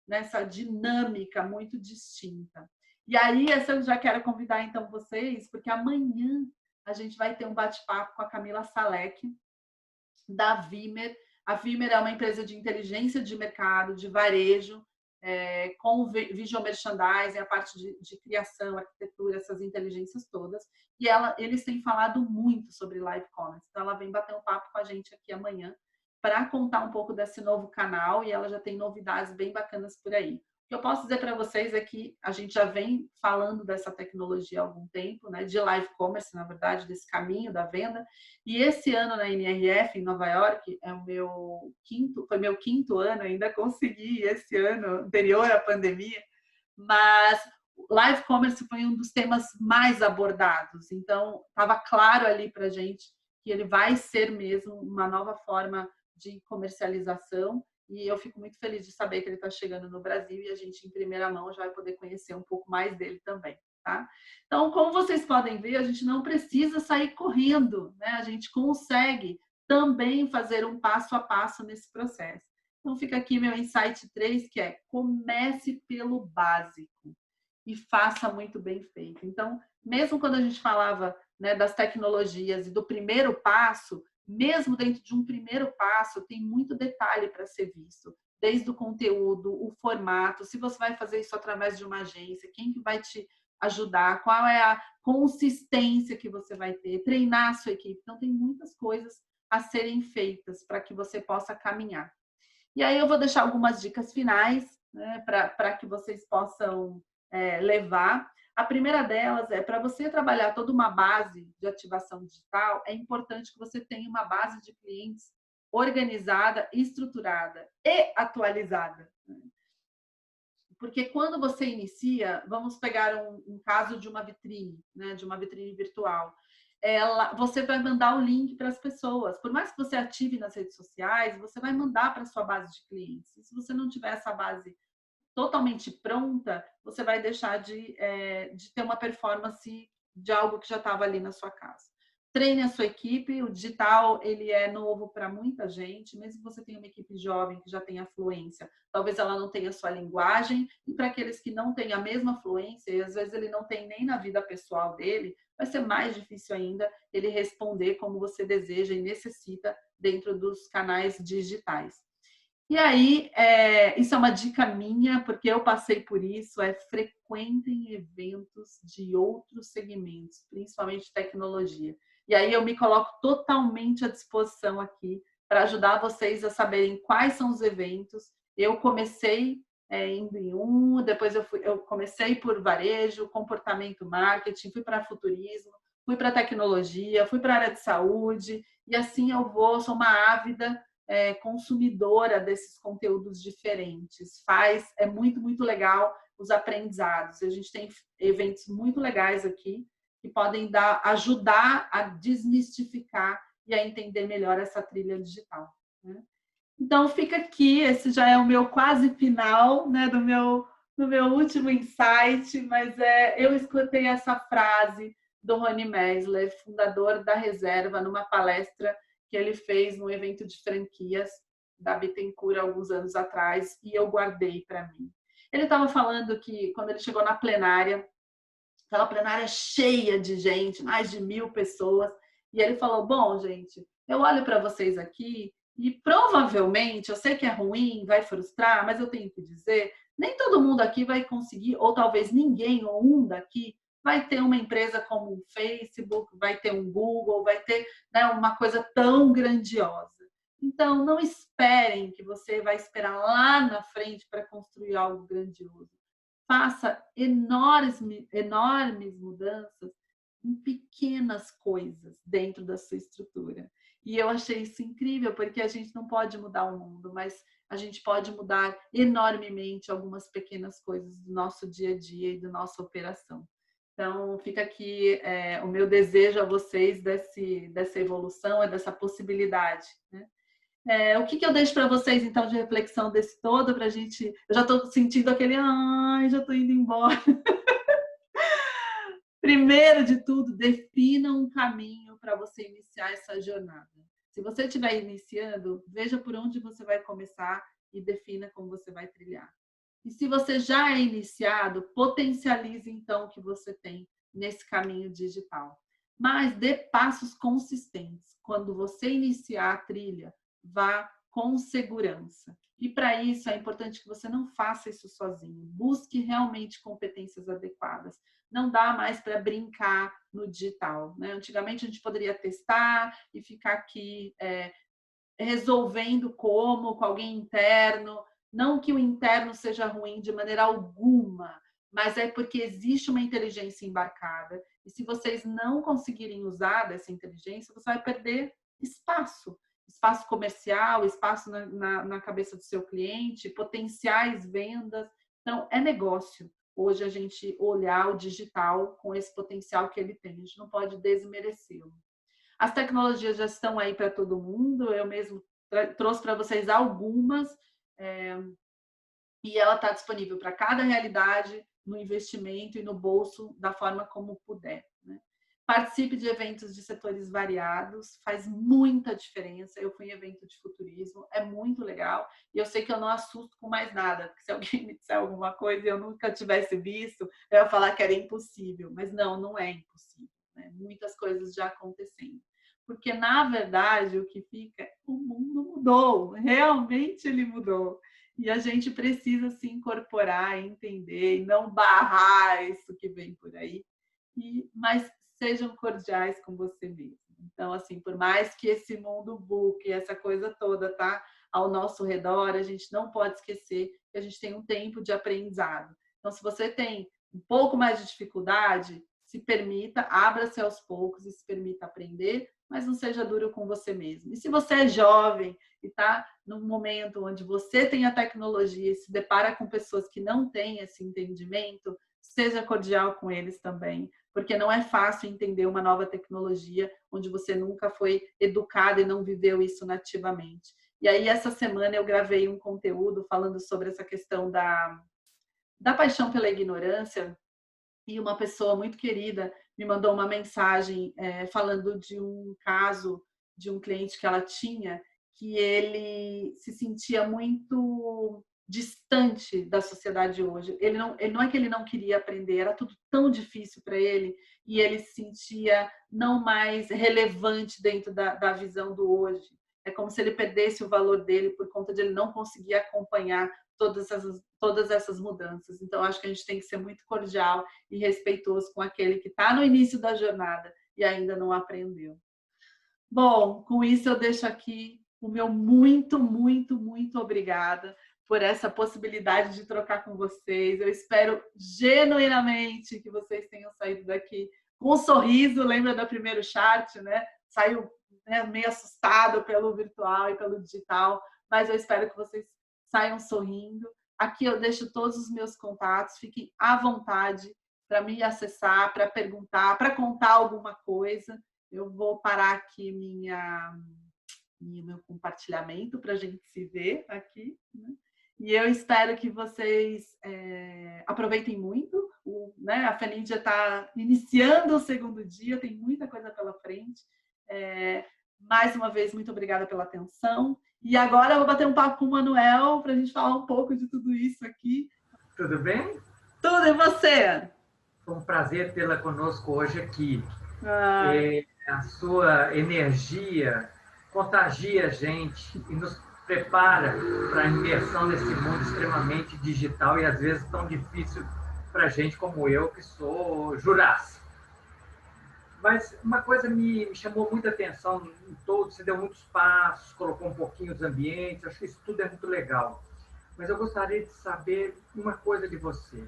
nessa dinâmica muito distinta. E aí, essa eu já quero convidar então vocês, porque amanhã a gente vai ter um bate-papo com a Camila Salek, da Vimer. A Vimer é uma empresa de inteligência de mercado, de varejo, com visual merchandising, a parte de criação, arquitetura, essas inteligências todas. E eles têm falado muito sobre live commerce. Então, ela vem bater um papo com a gente aqui amanhã para contar um pouco desse novo canal, e ela já tem novidades bem bacanas por aí. O que eu posso dizer para vocês é que a gente já vem falando dessa tecnologia há algum tempo, né, de live commerce, na verdade, desse caminho da venda. E esse ano na NRF, em Nova York, foi meu quinto ano, ainda consegui esse ano, anterior à pandemia, mas live commerce foi um dos temas mais abordados. Então, estava claro ali para a gente que ele vai ser mesmo uma nova forma de comercialização, e eu fico muito feliz de saber que ele está chegando no Brasil e a gente, em primeira mão, já vai poder conhecer um pouco mais dele também. Tá? Então, como vocês podem ver, a gente não precisa sair correndo, né? A gente consegue também fazer um passo a passo nesse processo. Então, fica aqui meu insight 3, que é: comece pelo básico e faça muito bem feito. Então, mesmo quando a gente falava, né, das tecnologias e do primeiro passo, mesmo dentro de um primeiro passo, tem muito detalhe para ser visto, desde o conteúdo, o formato, se você vai fazer isso através de uma agência, quem que vai te ajudar, qual é a consistência que você vai ter, treinar a sua equipe. Então, tem muitas coisas a serem feitas para que você possa caminhar. E aí eu vou deixar algumas dicas finais, né, para que vocês possam levar. A primeira delas é, para você trabalhar toda uma base de ativação digital, é importante que você tenha uma base de clientes organizada, estruturada e atualizada. Porque quando você inicia, vamos pegar um caso de uma vitrine, né, de uma vitrine virtual. Você vai mandar o link para as pessoas. Por mais que você ative nas redes sociais, você vai mandar para a sua base de clientes. E se você não tiver essa base totalmente pronta, você vai deixar de ter uma performance de algo que já estava ali na sua casa. Treine a sua equipe, o digital ele é novo para muita gente, mesmo que você tenha uma equipe jovem que já tenha fluência, talvez ela não tenha a sua linguagem, e para aqueles que não têm a mesma fluência, e às vezes ele não tem nem na vida pessoal dele, vai ser mais difícil ainda ele responder como você deseja e necessita dentro dos canais digitais. E aí, isso é uma dica minha, porque eu passei por isso, frequentem eventos de outros segmentos, principalmente tecnologia. E aí eu me coloco totalmente à disposição aqui para ajudar vocês a saberem quais são os eventos. Eu comecei indo em um, depois eu comecei por varejo, comportamento marketing, fui para futurismo, fui para tecnologia, fui para a área de saúde, e assim eu vou, sou uma ávida consumidora desses conteúdos diferentes. É muito, muito legal os aprendizados. A gente tem eventos muito legais aqui que podem ajudar a desmistificar e a entender melhor essa trilha digital, né? Então, fica aqui, esse já é o meu quase final, né, do meu último insight, mas eu escutei essa frase do Rony Mesler, fundador da Reserva, numa palestra que ele fez num evento de franquias da Bittencourt alguns anos atrás, e eu guardei para mim. Ele estava falando que quando ele chegou na plenária, aquela plenária cheia de gente, mais de 1.000 pessoas, e ele falou: bom, gente, eu olho para vocês aqui e provavelmente, eu sei que é ruim, vai frustrar, mas eu tenho que dizer, nem todo mundo aqui vai conseguir, ou talvez ninguém ou um daqui vai ter uma empresa como um Facebook, vai ter um Google, vai ter, né, uma coisa tão grandiosa. Então, não esperem que você vai esperar lá na frente para construir algo grandioso. Faça enormes mudanças em pequenas coisas dentro da sua estrutura. E eu achei isso incrível, porque a gente não pode mudar o mundo, mas a gente pode mudar enormemente algumas pequenas coisas do nosso dia a dia e da nossa operação. Então, fica aqui o meu desejo a vocês dessa evolução, dessa possibilidade, né? O que eu deixo para vocês, então, de reflexão desse todo, para a gente... Eu já estou sentindo aquele... Ai, já estou indo embora. Primeiro de tudo, defina um caminho para você iniciar essa jornada. Se você estiver iniciando, veja por onde você vai começar e defina como você vai trilhar. E se você já é iniciado, potencialize, então, o que você tem nesse caminho digital. Mas dê passos consistentes. Quando você iniciar a trilha, vá com segurança. E para isso é importante que você não faça isso sozinho. Busque realmente competências adequadas. Não dá mais para brincar no digital, né? Antigamente a gente poderia testar e ficar aqui resolvendo com alguém interno. Não que o interno seja ruim de maneira alguma, mas é porque existe uma inteligência embarcada. E se vocês não conseguirem usar dessa inteligência, você vai perder espaço. Espaço comercial, espaço na cabeça do seu cliente, potenciais vendas. Então, é negócio hoje a gente olhar o digital com esse potencial que ele tem. A gente não pode desmerecê-lo. As tecnologias já estão aí para todo mundo, eu mesmo trouxe para vocês algumas, e ela está disponível para cada realidade, no investimento e no bolso, da forma como puder, né? Participe de eventos de setores variados, faz muita diferença. Eu fui em evento de futurismo, é muito legal. E eu sei que eu não assusto com mais nada, porque se alguém me disser alguma coisa e eu nunca tivesse visto, eu ia falar que era impossível. Mas não é impossível, né? Muitas coisas já acontecendo. Porque, na verdade, o que fica, o mundo mudou, realmente ele mudou. E a gente precisa se incorporar, entender e não barrar isso que vem por aí. Mas sejam cordiais com você mesmo. Então, assim, por mais que esse mundo book, essa coisa toda tá ao nosso redor, a gente não pode esquecer que a gente tem um tempo de aprendizado. Então, se você tem um pouco mais de dificuldade, se permita, abra-se aos poucos e se permita aprender, mas não seja duro com você mesmo. E se você é jovem e está num momento onde você tem a tecnologia e se depara com pessoas que não têm esse entendimento, seja cordial com eles também, porque não é fácil entender uma nova tecnologia onde você nunca foi educado e não viveu isso nativamente. E aí, essa semana, eu gravei um conteúdo falando sobre essa questão da paixão pela ignorância, e uma pessoa muito querida me mandou uma mensagem falando de um caso de um cliente que ela tinha, que ele se sentia muito distante da sociedade hoje. Ele não é que ele não queria aprender, era tudo tão difícil para ele, e ele se sentia não mais relevante dentro da visão do hoje. É como se ele perdesse o valor dele por conta de ele não conseguir acompanhar todas essas mudanças. Então, acho que a gente tem que ser muito cordial e respeitoso com aquele que está no início da jornada e ainda não aprendeu. Bom, com isso eu deixo aqui o meu muito, muito, muito obrigada por essa possibilidade de trocar com vocês. Eu espero genuinamente que vocês tenham saído daqui com um sorriso. Lembra do primeiro chat, né? Saiu, né, meio assustado pelo virtual e pelo digital, mas eu espero que vocês saiam sorrindo. Aqui eu deixo todos os meus contatos, fiquem à vontade para me acessar, para perguntar, para contar alguma coisa. Eu vou parar aqui meu compartilhamento para a gente se ver aqui, né? E eu espero que vocês aproveitem muito. Né? A Fenindia está iniciando o segundo dia, tem muita coisa pela frente. Mais uma vez, muito obrigada pela atenção. E agora eu vou bater um papo com o Manuel para a gente falar um pouco de tudo isso aqui.
Tudo bem?
Tudo, e você?
Foi um prazer tê-la conosco hoje aqui.
Ah.
A sua energia contagia a gente e nos prepara para a imersão nesse mundo extremamente digital e às vezes tão difícil para gente como eu, que sou jurássico. Mas uma coisa me chamou muita atenção em todo, você deu muitos passos, colocou um pouquinho os ambientes, acho que isso tudo é muito legal. Mas eu gostaria de saber uma coisa de você.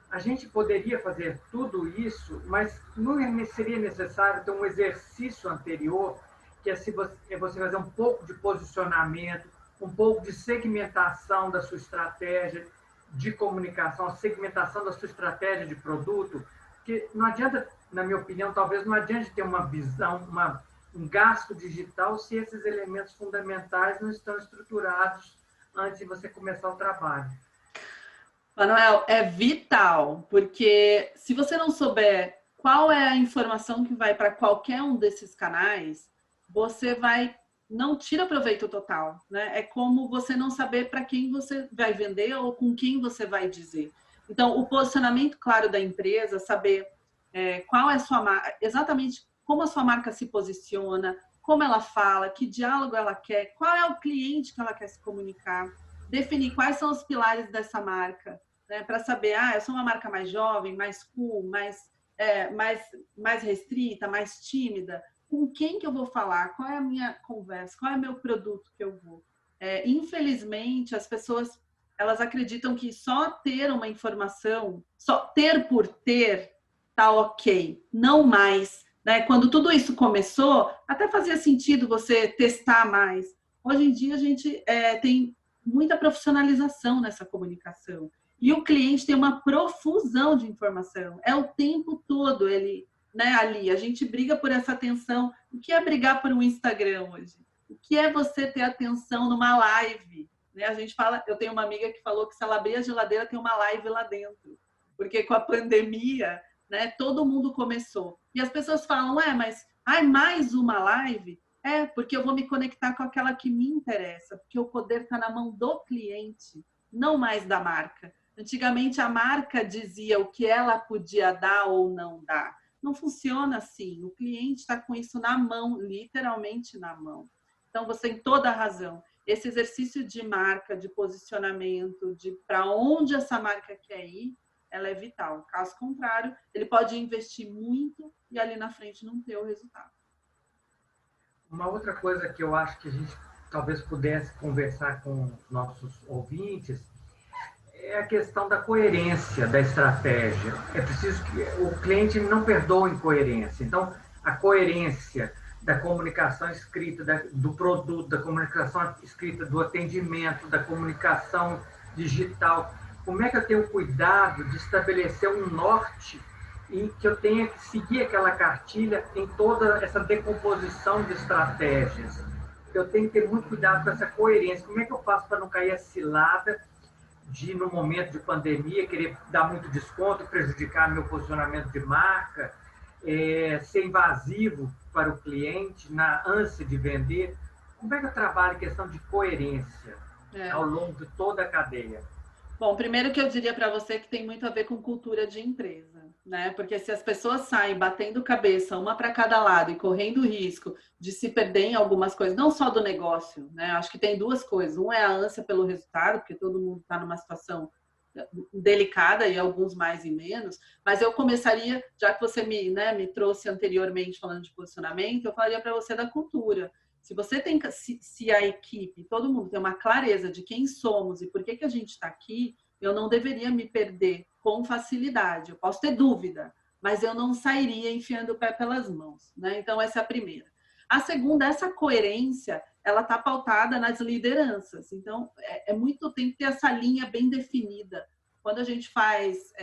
A gente poderia fazer tudo isso, mas não seria necessário ter um exercício anterior, que é você fazer um pouco de posicionamento, um pouco de segmentação da sua estratégia de comunicação, a segmentação da sua estratégia de produto, que não adianta, na minha opinião, talvez não adianta ter uma visão, um gasto digital se esses elementos fundamentais não estão estruturados antes de você começar o trabalho.
Manuel, é vital, porque se você não souber qual é a informação que vai para qualquer um desses canais, você não tira proveito total, né? É como você não saber para quem você vai vender ou com quem você vai dizer. Então, o posicionamento claro da empresa, saber qual é a sua marca, exatamente como a sua marca se posiciona, como ela fala, que diálogo ela quer, qual é o cliente que ela quer se comunicar, definir quais são os pilares dessa marca, né, para saber, eu sou uma marca mais jovem, mais cool, mais restrita, mais tímida. Com quem que eu vou falar? Qual é a minha conversa? Qual é o meu produto que eu vou? Infelizmente, as pessoas elas acreditam que só ter uma informação, só ter por ter, tá ok. Não mais. Né? Quando tudo isso começou, até fazia sentido você testar mais. Hoje em dia, a gente tem muita profissionalização nessa comunicação. E o cliente tem uma profusão de informação. É o tempo todo ele, né, ali. A gente briga por essa atenção. O que é brigar por um Instagram hoje? O que é você ter atenção numa live? Né? A gente fala, eu tenho uma amiga que falou que se ela abrir a geladeira tem uma live lá dentro. Porque com a pandemia, né, todo mundo começou. E as pessoas falam, mas mais uma live? Porque eu vou me conectar com aquela que me interessa, porque o poder está na mão do cliente, não mais da marca. Antigamente, a marca dizia o que ela podia dar ou não dar. Não funciona assim. O cliente está com isso na mão, literalmente na mão. Então, você tem toda a razão. Esse exercício de marca, de posicionamento, de para onde essa marca quer ir, ela é vital. Caso contrário, ele pode investir muito e ali na frente não ter o resultado.
Uma outra coisa que eu acho que a gente talvez pudesse conversar com os nossos ouvintes é a questão da coerência da estratégia. É preciso que o cliente não perdoe incoerência. Então, a coerência da comunicação escrita, do produto, da comunicação escrita, do atendimento, da comunicação digital. Como é que eu tenho cuidado de estabelecer um norte e que eu tenha que seguir aquela cartilha em toda essa decomposição de estratégias? Eu tenho que ter muito cuidado com essa coerência. Como é que eu faço para não cair a cilada de, no momento de pandemia, querer dar muito desconto, prejudicar meu posicionamento de marca, ser invasivo para o cliente na ânsia de vender? Como é que eu trabalho a questão de coerência ao longo de toda a cadeia?
Bom, primeiro que eu diria para você que tem muito a ver com cultura de empresa, né? Porque se as pessoas saem batendo cabeça uma para cada lado e correndo o risco de se perder em algumas coisas, não só do negócio, né? Acho que tem duas coisas. Um é a ânsia pelo resultado, porque todo mundo está numa situação delicada e alguns mais e menos, mas eu começaria, já que você me trouxe anteriormente falando de posicionamento, eu falaria para você da cultura. Se você tem, se a equipe, todo mundo tem uma clareza de quem somos e por que a gente está aqui, eu não deveria me perder com facilidade. Eu posso ter dúvida, mas eu não sairia enfiando o pé pelas mãos, né? Então, essa é a primeira. A segunda, essa coerência, ela está pautada nas lideranças. Então, tem que ter essa linha bem definida. Quando a gente faz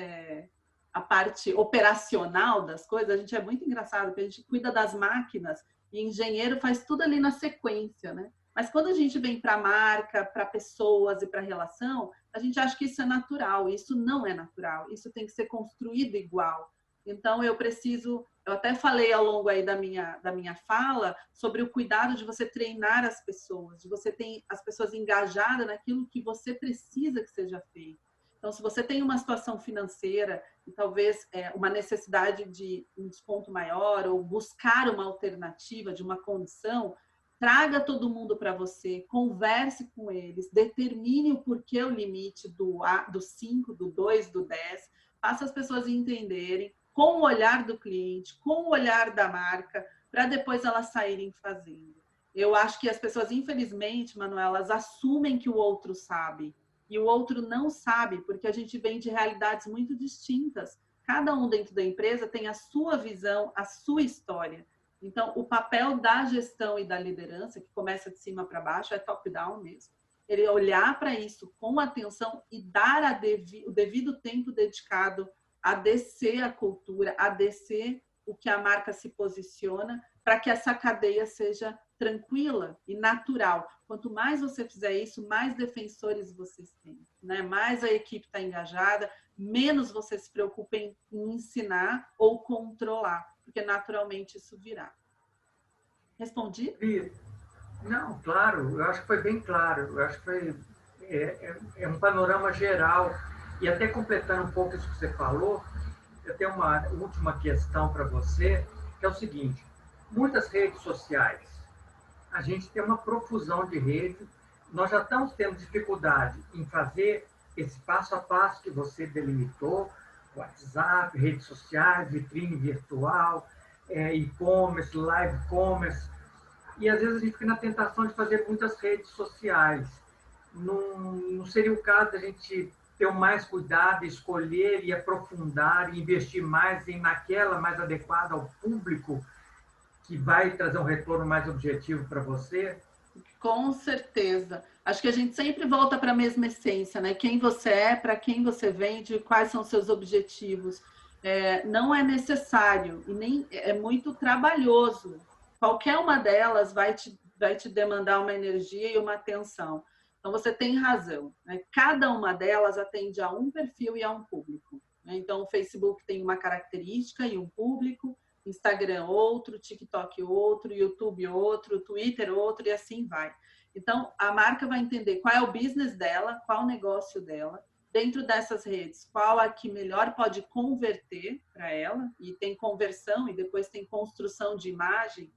a parte operacional das coisas, a gente é muito engraçado, porque a gente cuida das máquinas e engenheiro faz tudo ali na sequência, né? Mas quando a gente vem para marca, para pessoas e para relação, a gente acha que isso é natural. Isso não é natural. Isso tem que ser construído igual. Então, eu até falei ao longo aí da minha fala sobre o cuidado de você treinar as pessoas, de você ter as pessoas engajadas naquilo que você precisa que seja feito. Então, se você tem uma situação financeira e talvez uma necessidade de um desconto maior ou buscar uma alternativa de uma condição, traga todo mundo para você, converse com eles, determine o porquê o limite do 5, do 2, do 10, faça as pessoas entenderem com o olhar do cliente, com o olhar da marca, para depois elas saírem fazendo. Eu acho que as pessoas, infelizmente, Manuela, elas assumem que o outro sabe, e o outro não sabe, porque a gente vem de realidades muito distintas. Cada um dentro da empresa tem a sua visão, a sua história. Então, o papel da gestão e da liderança, que começa de cima para baixo, é top-down mesmo. Ele olhar para isso com atenção e dar o devido tempo dedicado a descer a cultura, a descer o que a marca se posiciona, para que essa cadeia seja tranquila e natural. Quanto mais você fizer isso, mais defensores vocês têm, né? Mais a equipe está engajada, menos você se preocupa em ensinar ou controlar, porque naturalmente isso virá. Respondi?
Não, claro, eu acho que foi bem claro. Eu acho que foi um panorama geral. E até completando um pouco isso que você falou, eu tenho uma última questão para você, que é o seguinte: muitas redes sociais, a gente tem uma profusão de redes, nós já estamos tendo dificuldade em fazer esse passo a passo que você delimitou, WhatsApp, redes sociais, vitrine virtual, e-commerce, live commerce, e às vezes a gente fica na tentação de fazer muitas redes sociais. Não seria o caso da gente ter mais cuidado, escolher e aprofundar e investir mais naquela mais adequada ao público que vai trazer um retorno mais objetivo para você?
Com certeza. Acho que a gente sempre volta para a mesma essência, né? Quem você é, para quem você vende, quais são os seus objetivos. Não é necessário e nem é muito trabalhoso. Qualquer uma delas vai te demandar uma energia e uma atenção. Então, você tem razão, né? Cada uma delas atende a um perfil e a um público, né? Então, o Facebook tem uma característica e um público, Instagram outro, TikTok outro, YouTube outro, Twitter outro e assim vai. Então, a marca vai entender qual é o business dela, qual é o negócio dela, dentro dessas redes, qual a que melhor pode converter para ela, e tem conversão e depois tem construção de imagem,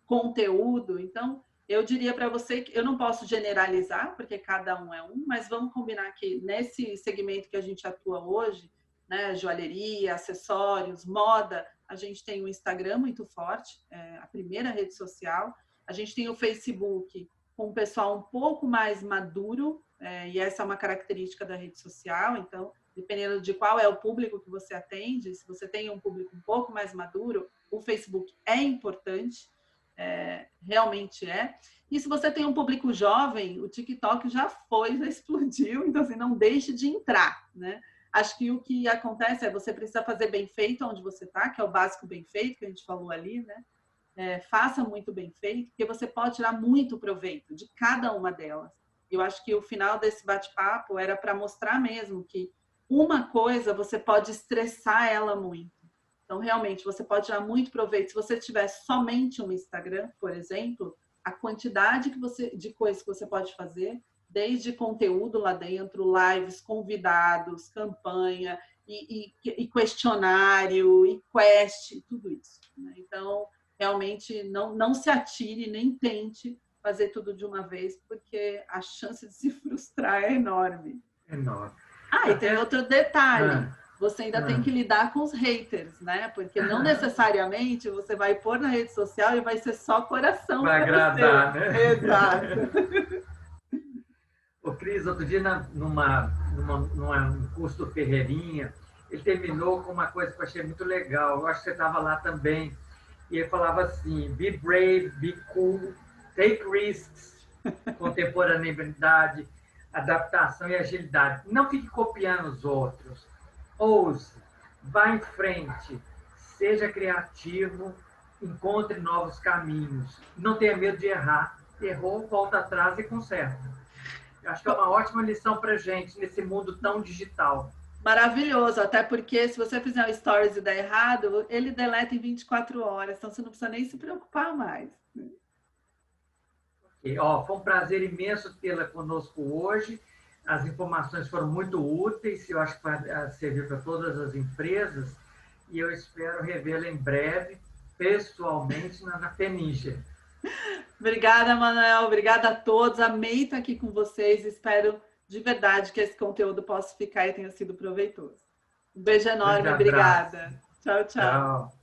conteúdo. Então, Eu diria para você que eu não posso generalizar, porque cada um é um, mas vamos combinar que nesse segmento que a gente atua hoje, né, joalheria, acessórios, moda, a gente tem o Instagram muito forte, a primeira rede social, a gente tem o Facebook com um pessoal um pouco mais maduro, e essa é uma característica da rede social, então, dependendo de qual é o público que você atende, se você tem um público um pouco mais maduro, o Facebook é importante, realmente é. E se você tem um público jovem, o TikTok já foi, já explodiu, então assim, não deixe de entrar, né? Acho que o que acontece é você precisa fazer bem feito onde você está, que é o básico bem feito, que a gente falou ali, né? Faça muito bem feito, porque você pode tirar muito proveito de cada uma delas. Eu acho que o final desse bate-papo era para mostrar mesmo que uma coisa você pode estressar ela muito. Então, realmente, você pode tirar muito proveito. Se você tiver somente um Instagram, por exemplo, a quantidade de coisas que você pode fazer, desde conteúdo lá dentro, lives, convidados, campanha, e questionário, e quest, tudo isso. Né? Então, realmente, não se atire, nem tente fazer tudo de uma vez, porque a chance de se frustrar é enorme.
Enorme.
E tem outro detalhe. Você ainda tem que lidar com os haters, né? Porque não necessariamente você vai pôr na rede social e vai ser só coração.
Vai agradar,
você.
Né?
Exato.
O Cris, outro dia, num curso do Ferreirinha, ele terminou com uma coisa que eu achei muito legal. Eu acho que você estava lá também. E ele falava assim: be brave, be cool, take risks, contemporaneidade, adaptação e agilidade. Não fique copiando os outros. Ouse, vá em frente, seja criativo, encontre novos caminhos. Não tenha medo de errar. Errou, volta atrás e conserta. Eu acho que é uma ótima lição para a gente nesse mundo tão digital.
Maravilhoso, até porque se você fizer um stories e der errado, ele deleta em 24 horas, então você não precisa nem se preocupar mais.
Foi um prazer imenso tê-la conosco hoje. As informações foram muito úteis, eu acho que vai servir para todas as empresas, e eu espero revê-la em breve, pessoalmente, na Feninja.
Obrigada, Manuel. Obrigada a todos. Amei estar aqui com vocês. Espero de verdade que esse conteúdo possa ficar e tenha sido proveitoso. Um beijo enorme. Obrigada. Tchau, tchau.